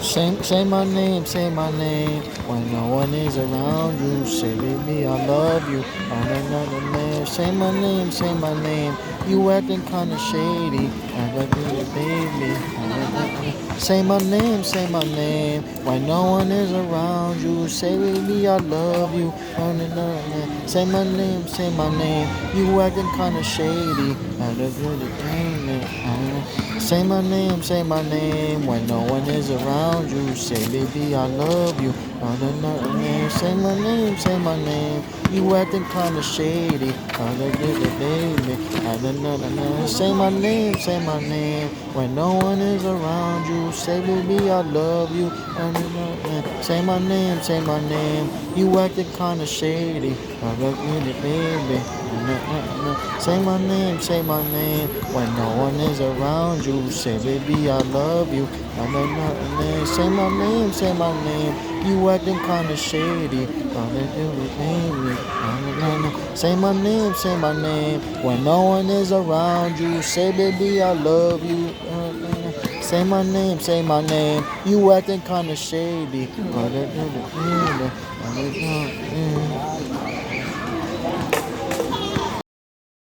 Say my name, say my name. When no one is around you, say baby I love you. On another man, say my name, say my name. You acting kinda shady, I got you, baby. Say my name, say my name. When no one is around you, say baby I love you. On another man, say my name, say my name. You acting kinda shady, I got you, baby. Say my name, say my name. When no one is around you, say baby I love you. Another name, say my name, say my name. You acting kinda shady. Baby. Another name, say my name, say my name. When no one is around you, say baby I love you. Another name, say my name, say my name. You acting kinda shady. Baby. Say my name, say my name. When no one is around you, say baby I love you. Say my name, say my name. You acting kinda shady. Baby. Say my name, say my name. When no one is around you, say baby I love you. Say my name, say my name. You acting kinda shady.